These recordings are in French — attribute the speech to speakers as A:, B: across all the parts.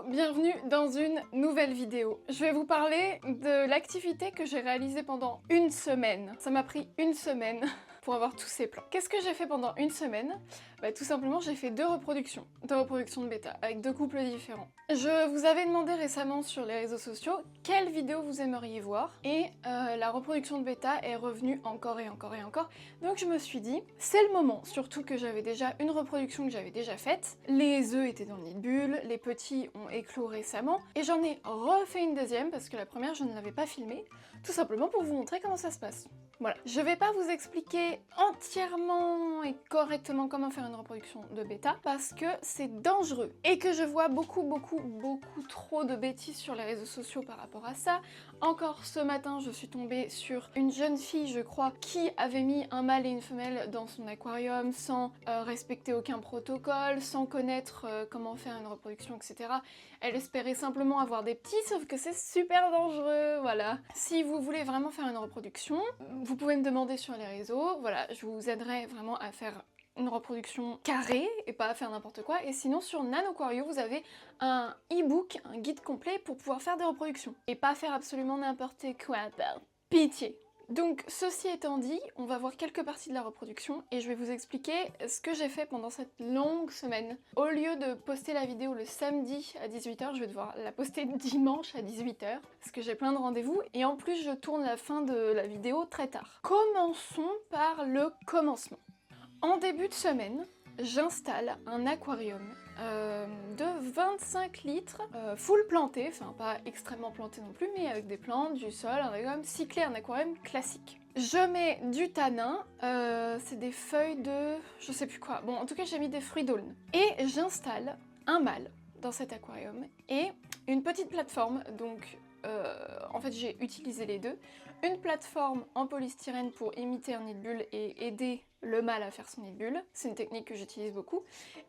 A: bienvenue dans une nouvelle vidéo. Je vais vous parler de l'activité que j'ai réalisée pendant une semaine. Ça m'a pris une semaine pour avoir tous ces plans. Qu'est-ce que j'ai fait pendant une semaine? Tout simplement j'ai fait deux reproductions de bêta avec deux couples différents. Je vous avais demandé récemment sur les réseaux sociaux quelle vidéo vous aimeriez voir et la reproduction de bêta est revenue encore et encore et encore. Donc je me suis dit c'est le moment, surtout que j'avais déjà une reproduction que j'avais déjà faite. Les œufs étaient dans le nid de bulle, les petits ont éclos récemment et j'en ai refait une deuxième parce que la première je ne l'avais pas filmée, tout simplement pour vous montrer comment ça se passe. Voilà, je vais pas vous expliquer entièrement et correctement comment faire une reproduction de bêta parce que c'est dangereux et que je vois beaucoup trop de bêtises sur les réseaux sociaux par rapport à ça. Encore ce matin, je suis tombée sur une jeune fille, je crois, qui avait mis un mâle et une femelle dans son aquarium sans respecter aucun protocole, sans connaître comment faire une reproduction, etc. Elle espérait simplement avoir des petits, sauf que c'est super dangereux, voilà. Si vous voulez vraiment faire une reproduction, vous pouvez me demander sur les réseaux, voilà, je vous aiderai vraiment à faire une reproduction carrée et pas à faire n'importe quoi. Et sinon sur Nanoquario, vous avez un e-book, un guide complet pour pouvoir faire des reproductions. Et pas faire absolument n'importe quoi, par pitié. Donc ceci étant dit, on va voir quelques parties de la reproduction et je vais vous expliquer ce que j'ai fait pendant cette longue semaine. Au lieu de poster la vidéo le samedi à 18 h, je vais devoir la poster dimanche à 18 h parce que j'ai plein de rendez-vous et en plus je tourne la fin de la vidéo très tard. Commençons par le commencement. En début de semaine, j'installe un aquarium de 25 litres, full planté, enfin pas extrêmement planté non plus, mais avec des plantes, du sol, un aquarium cyclé, un aquarium classique. Je mets du tanin, c'est des feuilles de... je sais plus quoi, bon en tout cas j'ai mis des fruits d'aulne. Et j'installe un mâle dans cet aquarium et une petite plateforme, donc en fait j'ai utilisé les deux. Une plateforme en polystyrène pour imiter un nid de bulle et aider le mâle à faire son nid de bulle, c'est une technique que j'utilise beaucoup.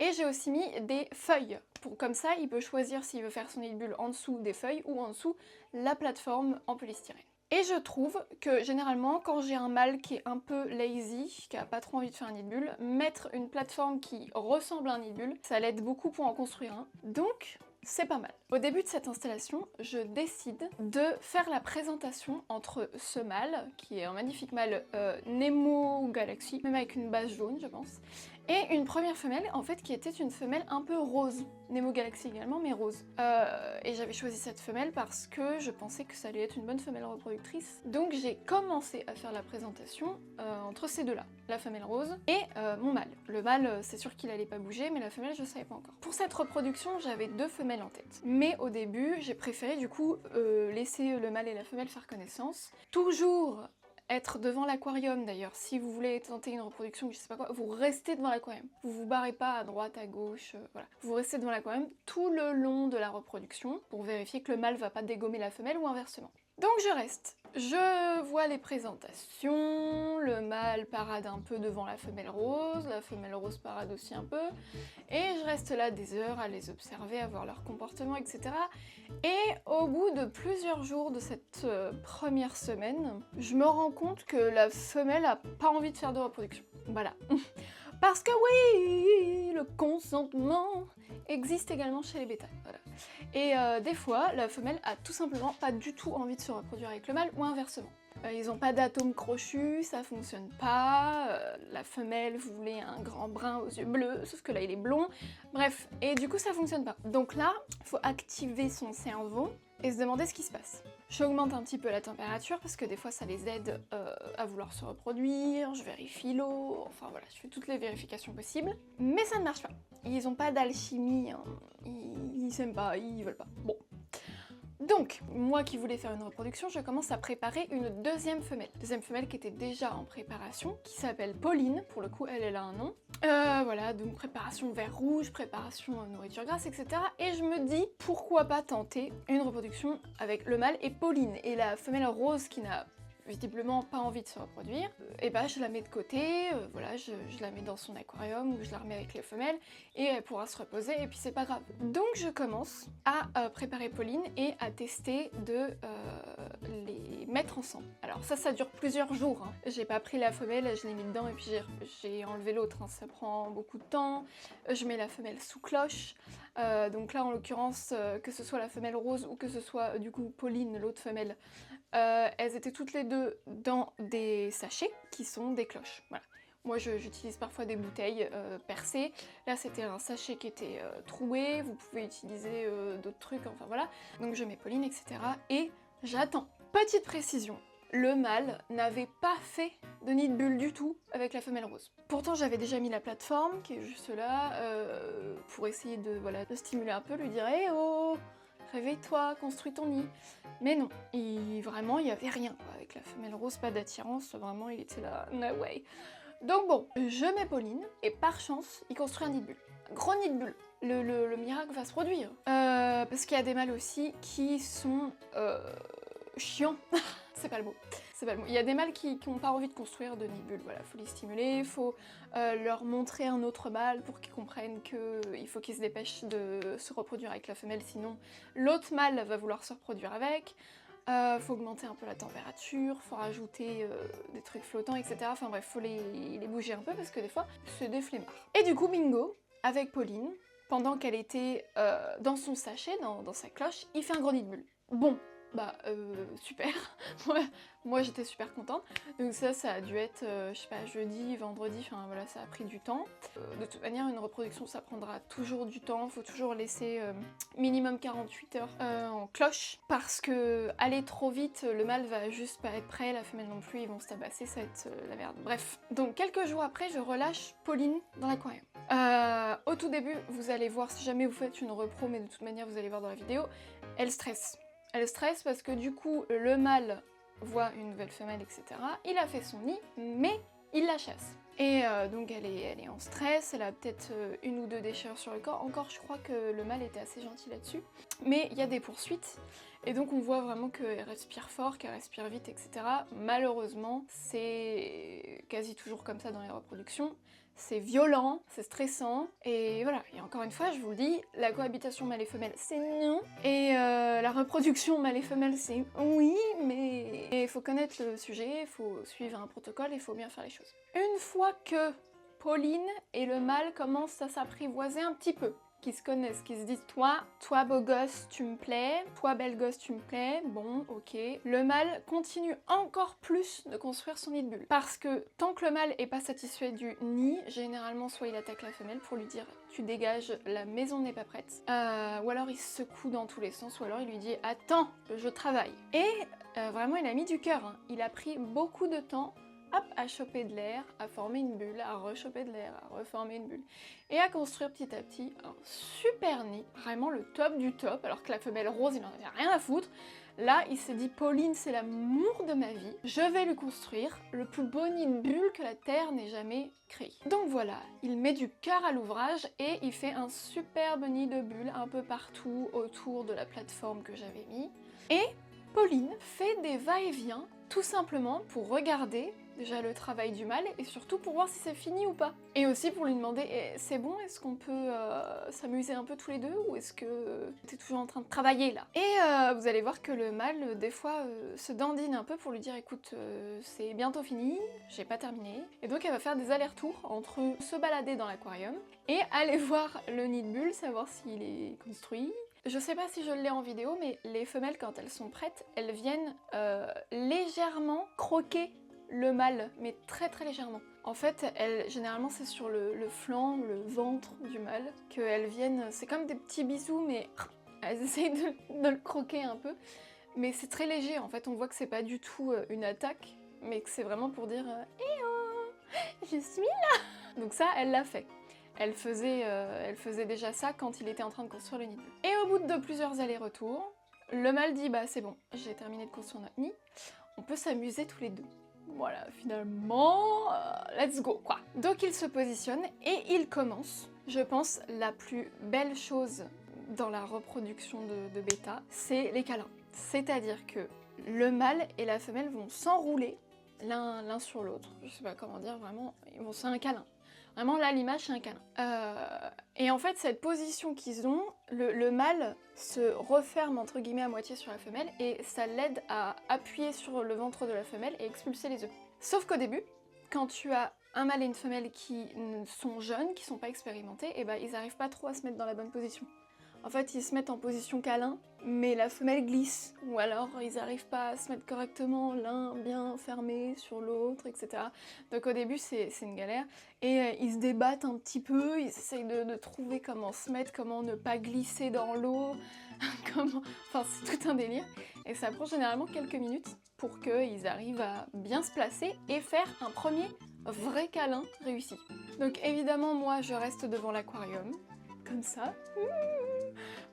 A: Et j'ai aussi mis des feuilles, pour comme ça il peut choisir s'il veut faire son nid de bulle en dessous des feuilles ou en dessous la plateforme en polystyrène. Et je trouve que généralement quand j'ai un mâle qui est un peu lazy, qui a pas trop envie de faire un nid de bulle, mettre une plateforme qui ressemble à un nid de bulle, ça l'aide beaucoup pour en construire un. Donc c'est pas mal. Au début de cette installation, je décide de faire la présentation entre ce mâle, qui est un magnifique mâle Nemo Galaxy, même avec une base jaune je pense, et une première femelle en fait qui était une femelle un peu rose, Nemo Galaxy également mais rose. Et j'avais choisi cette femelle parce que je pensais que ça allait être une bonne femelle reproductrice. Donc j'ai commencé à faire la présentation entre ces deux-là, la femelle rose et mon mâle. Le mâle c'est sûr qu'il allait pas bouger mais la femelle je savais pas encore. Pour cette reproduction j'avais deux femelles en tête. Mais au début j'ai préféré du coup laisser le mâle et la femelle faire connaissance. Toujours être devant l'aquarium d'ailleurs, si vous voulez tenter une reproduction, je sais pas quoi, vous restez devant l'aquarium. Vous vous barrez pas à droite, à gauche, voilà. Vous restez devant l'aquarium tout le long de la reproduction pour vérifier que le mâle va pas dégommer la femelle ou inversement. Donc je reste. Je vois les présentations, le mâle parade un peu devant la femelle rose parade aussi un peu, et je reste là des heures à les observer, à voir leur comportement, etc. Et au bout de plusieurs jours de cette première semaine, je me rends compte que la femelle a pas envie de faire de reproduction. Voilà. Parce que oui, le consentement existe également chez les bêtas, voilà. Et des fois, la femelle a tout simplement pas du tout envie de se reproduire avec le mâle ou inversement. Ils ont pas d'atomes crochus, ça fonctionne pas, la femelle voulait un grand brun aux yeux bleus, sauf que là il est blond, bref, et du coup ça fonctionne pas. Donc là, faut activer son cerveau et se demander ce qui se passe. J'augmente un petit peu la température parce que des fois ça les aide à vouloir se reproduire, je vérifie l'eau, enfin voilà, je fais toutes les vérifications possibles. Mais ça ne marche pas. Ils ont pas d'alchimie, hein. Ils s'aiment pas, ils veulent pas. Bon. Donc, moi qui voulais faire une reproduction, je commence à préparer une deuxième femelle. Deuxième femelle qui était déjà en préparation, qui s'appelle Pauline, pour le coup elle a un nom. Voilà, donc préparation vert rouge, préparation nourriture grasse, etc. Et je me dis, pourquoi pas tenter une reproduction avec le mâle et Pauline, et la femelle rose qui n'a visiblement pas envie de se reproduire, et bah je la mets de côté, voilà, je la mets dans son aquarium ou je la remets avec les femelles et elle pourra se reposer et puis c'est pas grave. Donc je commence à préparer Pauline et à tester les mettre ensemble. Alors ça dure plusieurs jours, hein. J'ai pas pris la femelle, je l'ai mis dedans et puis j'ai enlevé l'autre, hein. Ça prend beaucoup de temps. Je mets la femelle sous cloche. Donc là en l'occurrence, que ce soit la femelle rose ou que ce soit du coup Pauline, l'autre femelle, elles étaient toutes les deux dans des sachets qui sont des cloches. Voilà. Moi j'utilise parfois des bouteilles percées. Là c'était un sachet qui était troué, vous pouvez utiliser d'autres trucs, enfin voilà. Donc je mets Pauline, etc. Et j'attends. Petite précision, le mâle n'avait pas fait de nid de bulle du tout avec la femelle rose. Pourtant j'avais déjà mis la plateforme qui est juste là pour essayer de stimuler un peu, lui dire hey, oh, réveille-toi, construis ton nid. Mais non, vraiment il n'y avait rien quoi. Avec la femelle rose, pas d'attirance, vraiment il était là, no way. Donc bon, je mets Pauline et par chance il construit un nid de bulle. Gros nid de bulle. Le miracle va se produire. Parce qu'il y a des mâles aussi qui sont chiants. C'est pas le mot. C'est pas le mot. Il y a des mâles qui n'ont pas envie de construire de nid de bulle. Voilà, faut les stimuler, faut leur montrer un autre mâle pour qu'ils comprennent qu'il faut qu'ils se dépêchent de se reproduire avec la femelle, sinon l'autre mâle va vouloir se reproduire avec. Faut augmenter un peu la température, faut rajouter des trucs flottants, etc. Enfin bref, faut les bouger un peu parce que des fois, c'est des flemmards. Et du coup, bingo, avec Pauline, pendant qu'elle était dans son sachet, dans sa cloche, il fait un gros nid de bulle. Bon, bah super, moi j'étais super contente. Donc ça a dû être, je sais pas, jeudi, vendredi, enfin voilà, ça a pris du temps. De toute manière, une reproduction ça prendra toujours du temps, faut toujours laisser minimum 48 heures en cloche, parce que aller trop vite, le mâle va juste pas être prêt, la femelle non plus, ils vont se tabasser, ça va être la merde. Bref, donc quelques jours après, je relâche Pauline dans l'aquarium. Au tout début, vous allez voir, si jamais vous faites une repro, mais de toute manière vous allez voir dans la vidéo, elle stresse. Elle stresse parce que du coup, le mâle voit une nouvelle femelle, etc. Il a fait son nid, mais il la chasse. Et donc elle est en stress, elle a peut-être une ou deux déchirures sur le corps. Encore, je crois que le mâle était assez gentil là-dessus. Mais il y a des poursuites, et donc on voit vraiment qu'elle respire fort, qu'elle respire vite, etc. Malheureusement, c'est quasi toujours comme ça dans les reproductions. C'est violent, c'est stressant, et voilà. Et encore une fois, je vous le dis, la cohabitation mâle et femelle, c'est non. Et la reproduction mâle et femelle, c'est oui, mais il faut connaître le sujet, il faut suivre un protocole, il faut bien faire les choses. Une fois que Pauline et le mâle commencent à s'apprivoiser un petit peu, qui se connaissent, qui se disent toi beau gosse tu me plais, toi belle gosse tu me plais, bon ok. Le mâle continue encore plus de construire son nid de bulle. Parce que tant que le mâle est pas satisfait du nid, généralement soit il attaque la femelle pour lui dire tu dégages, la maison n'est pas prête. Ou alors il se secoue dans tous les sens, ou alors il lui dit attends, je travaille. Et vraiment il a mis du cœur, hein. Il a pris beaucoup de temps. Hop, à choper de l'air, à former une bulle, à rechoper de l'air, à reformer une bulle. Et à construire petit à petit un super nid, vraiment le top du top, alors que la femelle rose, il en avait rien à foutre. Là, il s'est dit, Pauline, c'est l'amour de ma vie, je vais lui construire le plus beau nid de bulle que la Terre n'ait jamais créé. Donc voilà, il met du cœur à l'ouvrage et il fait un superbe nid de bulles un peu partout autour de la plateforme que j'avais mis. Et Pauline fait des va-et-vient, tout simplement pour regarder déjà le travail du mâle et surtout pour voir si c'est fini ou pas. Et aussi pour lui demander c'est bon, est-ce qu'on peut s'amuser un peu tous les deux ou est-ce que t'es toujours en train de travailler là? Et vous allez voir que le mâle des fois se dandine un peu pour lui dire écoute c'est bientôt fini, j'ai pas terminé. Et donc elle va faire des allers-retours entre se balader dans l'aquarium et aller voir le nid de bulle, savoir s'il est construit. Je sais pas si je l'ai en vidéo, mais les femelles, quand elles sont prêtes, elles viennent légèrement croquer le mâle, mais très très légèrement. En fait, généralement c'est sur le flanc, le ventre du mâle, qu'elles viennent, c'est comme des petits bisous, mais elles essayent de le croquer un peu. Mais c'est très léger, en fait, on voit que c'est pas du tout une attaque, mais que c'est vraiment pour dire « Eh oh, je suis là !» Donc ça, elle l'a fait. Elle faisait déjà ça quand il était en train de construire le nid de bulle. Et au bout de plusieurs allers-retours, le mâle dit bah c'est bon, j'ai terminé de construire notre nid, on peut s'amuser tous les deux. Voilà, finalement, let's go quoi. Donc il se positionne et il commence, je pense, la plus belle chose dans la reproduction de bêta, c'est les câlins. C'est-à-dire que le mâle et la femelle vont s'enrouler l'un sur l'autre. Je sais pas comment dire, vraiment, c'est un câlin. Vraiment là l'image c'est un câlin. Et en fait cette position qu'ils ont, le mâle se referme entre guillemets à moitié sur la femelle et ça l'aide à appuyer sur le ventre de la femelle et expulser les œufs. Sauf qu'au début, quand tu as un mâle et une femelle qui sont jeunes, qui sont pas expérimentés, et ben ils arrivent pas trop à se mettre dans la bonne position. En fait, ils se mettent en position câlin, mais la femelle glisse, ou alors ils n'arrivent pas à se mettre correctement, l'un bien fermé sur l'autre, etc. Donc au début, c'est une galère, et ils se débattent un petit peu, ils essayent de trouver comment se mettre, comment ne pas glisser dans l'eau, comment... Enfin, c'est tout un délire, et ça prend généralement quelques minutes pour qu'ils arrivent à bien se placer et faire un premier vrai câlin réussi. Donc évidemment, moi, je reste devant l'aquarium, comme ça,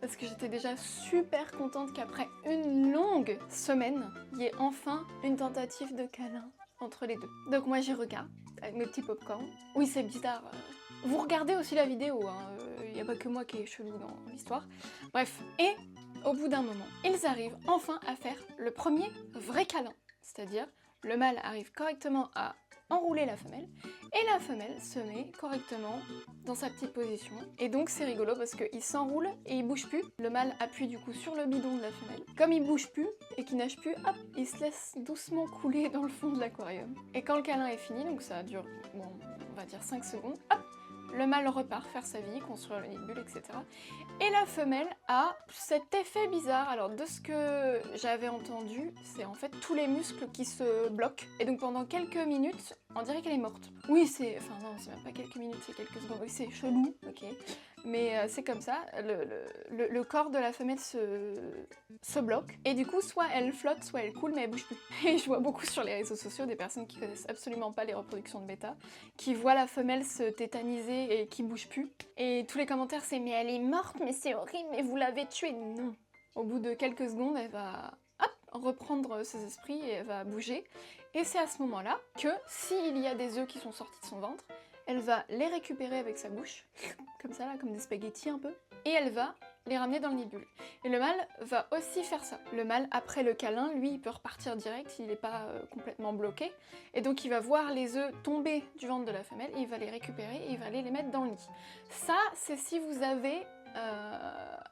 A: parce que j'étais déjà super contente qu'après une longue semaine, il y ait enfin une tentative de câlin entre les deux. Donc moi j'y regarde, avec mes petits popcorn. Oui c'est bizarre, vous regardez aussi la vidéo, il n'y a pas que moi qui est chelou dans l'histoire. Bref, et au bout d'un moment, ils arrivent enfin à faire le premier vrai câlin. C'est-à-dire, le mâle arrive correctement à enrouler la femelle, et la femelle se met correctement dans sa petite position. Et donc c'est rigolo parce qu'il s'enroule et il bouge plus. Le mâle appuie du coup sur le bidon de la femelle. Comme il bouge plus et qu'il nage plus, hop, il se laisse doucement couler dans le fond de l'aquarium. Et quand le câlin est fini, donc ça dure, bon, on va dire 5 secondes, hop, le mâle repart faire sa vie, construire le nid de bulle, etc. Et la femelle a cet effet bizarre. Alors de ce que j'avais entendu, c'est en fait tous les muscles qui se bloquent. Et donc pendant quelques minutes, on dirait qu'elle est morte. Oui, c'est... Enfin non, c'est même pas quelques minutes, c'est quelques secondes. Oui, c'est chelou, ok. Mais c'est comme ça, le corps de la femelle se bloque. Et du coup, soit elle flotte, soit elle coule, mais elle bouge plus. Et je vois beaucoup sur les réseaux sociaux des personnes qui connaissent absolument pas les reproductions de bêta, qui voient la femelle se tétaniser et qui bouge plus. Et tous les commentaires c'est « mais elle est morte, mais c'est horrible, mais vous l'avez tuée ». Non. Au bout de quelques secondes, elle va reprendre ses esprits et elle va bouger. Et c'est à ce moment-là que, s'il y a des œufs qui sont sortis de son ventre, elle va les récupérer avec sa bouche, comme ça là, comme des spaghettis un peu, et elle va les ramener dans le nid de bulle. Et le mâle va aussi faire ça. Le mâle, après le câlin, lui, il peut repartir direct, il n'est pas complètement bloqué, et donc il va voir les œufs tomber du ventre de la femelle, et il va les récupérer, et il va aller les mettre dans le nid. Ça, c'est si vous avez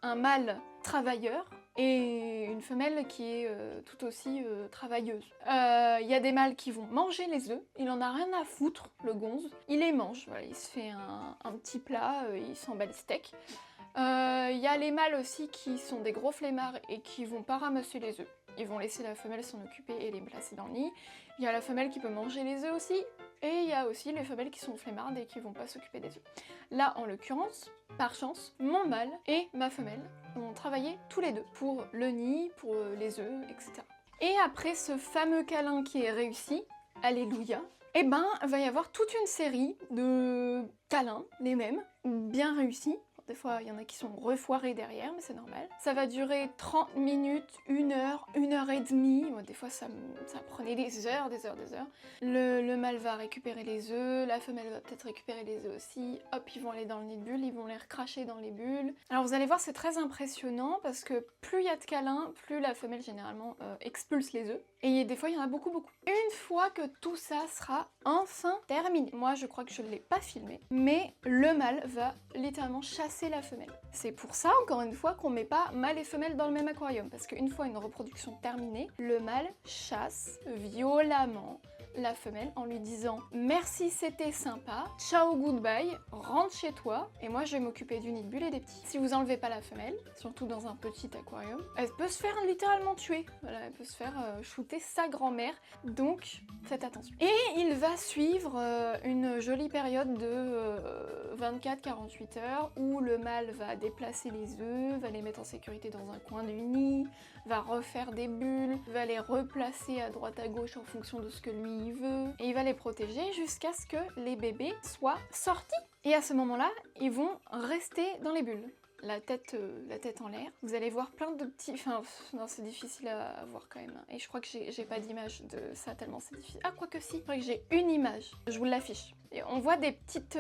A: un mâle travailleur, et une femelle qui est tout aussi travailleuse. Il y a des mâles qui vont manger les œufs, il en a rien à foutre, le gonze, il les mange, voilà, il se fait un petit plat, il s'en bat les steaks. Il y a les mâles aussi qui sont des gros flemmards et qui vont pas ramasser les œufs. Ils vont laisser la femelle s'en occuper et les placer dans le nid. Il y a la femelle qui peut manger les œufs aussi, et il y a aussi les femelles qui sont flemmardes et qui vont pas s'occuper des œufs. Là, en l'occurrence, par chance, mon mâle et ma femelle ont travaillé tous les deux pour le nid, pour les œufs, etc. Et après ce fameux câlin qui est réussi, alléluia, eh ben, il va y avoir toute une série de câlins, les mêmes, bien réussis. Des fois, il y en a qui sont refoirés derrière, mais c'est normal. Ça va durer 30 minutes, 1 heure, 1 heure et demie. Moi, des fois, ça prenait des heures. Le mâle va récupérer les œufs, la femelle va peut-être récupérer les œufs aussi. Hop, ils vont aller dans le nid de bulle, ils vont les recracher dans les bulles. Alors, vous allez voir, c'est très impressionnant parce que plus il y a de câlins, plus la femelle, généralement, expulse les œufs. Et des fois, il y en a beaucoup. Une fois que tout ça sera enfin terminé, moi, je crois que je ne l'ai pas filmé, mais le mâle va littéralement chasser la femelle. C'est pour ça, encore une fois, qu'on met pas mâle et femelle dans le même aquarium, parce qu'une fois une reproduction terminée, le mâle chasse violemment la femelle en lui disant « Merci, c'était sympa, ciao, goodbye, rentre chez toi, et moi je vais m'occuper du nid de bulle et des petits. » Si vous enlevez pas la femelle, surtout dans un petit aquarium, elle peut se faire littéralement tuer. Voilà, elle peut se faire shooter sa grand-mère, donc faites attention. Et il va suivre une jolie période de 24-48 heures où le mâle va déplacer les œufs, va les mettre en sécurité dans un coin du nid, va refaire des bulles, va les replacer à droite à gauche en fonction de ce que lui il veut, et il va les protéger jusqu'à ce que les bébés soient sortis. Et à ce moment-là, ils vont rester dans les bulles. La tête en l'air. Vous allez voir plein de petits... Enfin, non, c'est difficile à voir quand même. Et je crois que j'ai pas d'image de ça tellement c'est difficile. Ah, quoique si. Je crois que j'ai une image. Je vous l'affiche. Et on voit des petites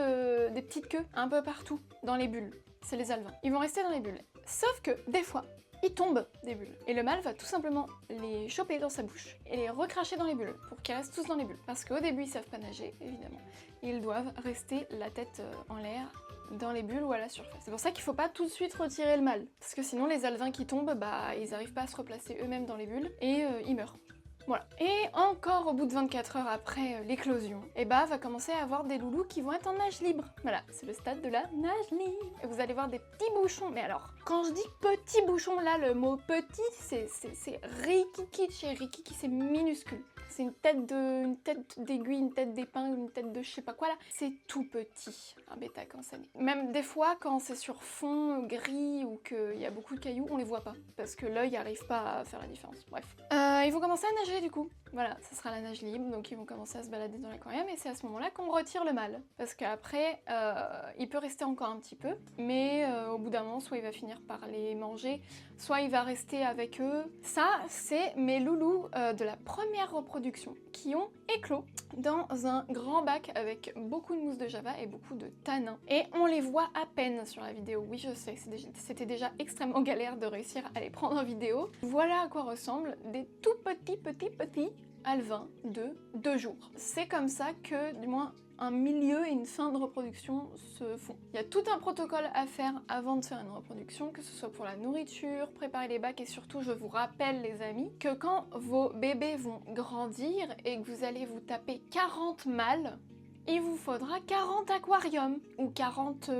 A: queues un peu partout dans les bulles. C'est les alevins. Ils vont rester dans les bulles. Sauf que, des fois, il tombe des bulles. Et le mâle va tout simplement les choper dans sa bouche et les recracher dans les bulles pour qu'ils restent tous dans les bulles. Parce qu'au début, ils savent pas nager, évidemment. Ils doivent rester la tête en l'air dans les bulles ou à la surface. C'est pour ça qu'il faut pas tout de suite retirer le mâle. Parce que sinon, les alevins qui tombent, bah, ils arrivent pas à se replacer eux-mêmes dans les bulles et ils meurent. Voilà. Et encore au bout de 24 heures après l'éclosion, et bah va commencer à avoir des loulous qui vont être en nage libre. Voilà, c'est le stade de la nage libre. Et vous allez voir des petits bouchons. Mais alors, quand je dis petits bouchons, là, le mot petit, c'est rikiki. Chez rikiki, c'est minuscule. C'est une tête d'aiguille, une tête d'épingle, une tête de je sais pas quoi là. C'est tout petit, un bêta quand ça naît. Même des fois, quand c'est sur fond gris ou qu'il y a beaucoup de cailloux, on les voit pas. Parce que l'œil n'arrive pas à faire la différence. Bref. Ils vont commencer à nager du coup. Voilà, ça sera la nage libre, donc ils vont commencer à se balader dans l'aquarium et c'est à ce moment-là qu'on retire le mâle. Parce qu'après, il peut rester encore un petit peu, mais au bout d'un moment, soit il va finir par les manger, soit il va rester avec eux. Ça, c'est mes loulous de la première reproduction qui ont éclos dans un grand bac avec beaucoup de mousse de java et beaucoup de tanins. Et on les voit à peine sur la vidéo. Oui, je sais, c'était déjà extrêmement galère de réussir à les prendre en vidéo. Voilà à quoi ressemblent des tout petits alevins de 2 jours. C'est comme ça que, du moins, un milieu et une fin de reproduction se font. Il y a tout un protocole à faire avant de faire une reproduction, que ce soit pour la nourriture, préparer les bacs et surtout, je vous rappelle les amis, que quand vos bébés vont grandir et que vous allez vous taper 40 mâles, il vous faudra 40 aquariums ou 40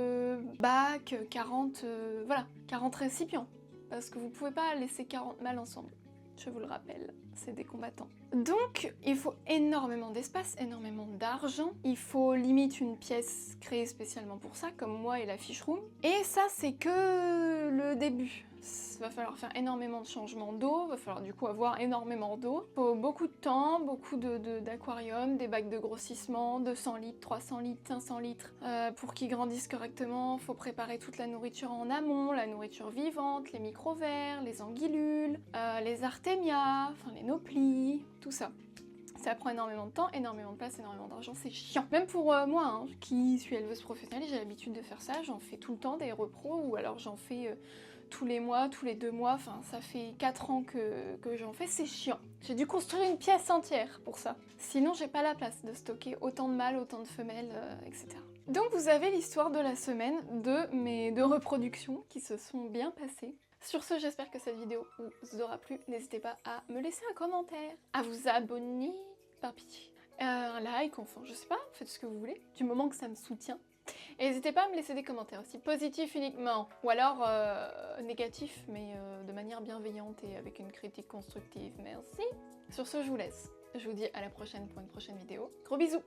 A: bacs, 40 voilà, 40 récipients parce que vous pouvez pas laisser 40 mâles ensemble. Je vous le rappelle, c'est des combattants. Donc, il faut énormément d'espace, énormément d'argent. Il faut limite une pièce créée spécialement pour ça, comme moi et la fish room. Et ça, c'est que le début. Il va falloir faire énormément de changements d'eau, il va falloir du coup avoir énormément d'eau. Il faut beaucoup de temps, beaucoup d'aquariums, des bacs de grossissement, 200 litres, 300 litres, 500 litres. Pour qu'ils grandissent correctement, il faut préparer toute la nourriture en amont, la nourriture vivante, les micro-vers, les anguillules, les artémias, enfin les noplis, tout ça. Ça prend énormément de temps, énormément de place, énormément d'argent, c'est chiant. Même pour moi, hein, qui suis éleveuse professionnelle, j'ai l'habitude de faire ça, j'en fais tout le temps des repros, ou alors j'en fais tous les mois, tous les 2 mois, enfin ça fait 4 ans que j'en fais, c'est chiant. J'ai dû construire une pièce entière pour ça. Sinon j'ai pas la place de stocker autant de mâles, autant de femelles, etc. Donc vous avez l'histoire de la semaine de mes 2 reproductions qui se sont bien passées. Sur ce, j'espère que cette vidéo vous aura plu. N'hésitez pas à me laisser un commentaire, à vous abonner, par pitié, un like, enfin je sais pas, faites ce que vous voulez, du moment que ça me soutient. Et n'hésitez pas à me laisser des commentaires aussi, positifs uniquement, ou alors négatifs, mais de manière bienveillante et avec une critique constructive, merci. Sur ce, je vous laisse. Je vous dis à la prochaine pour une prochaine vidéo. Gros bisous!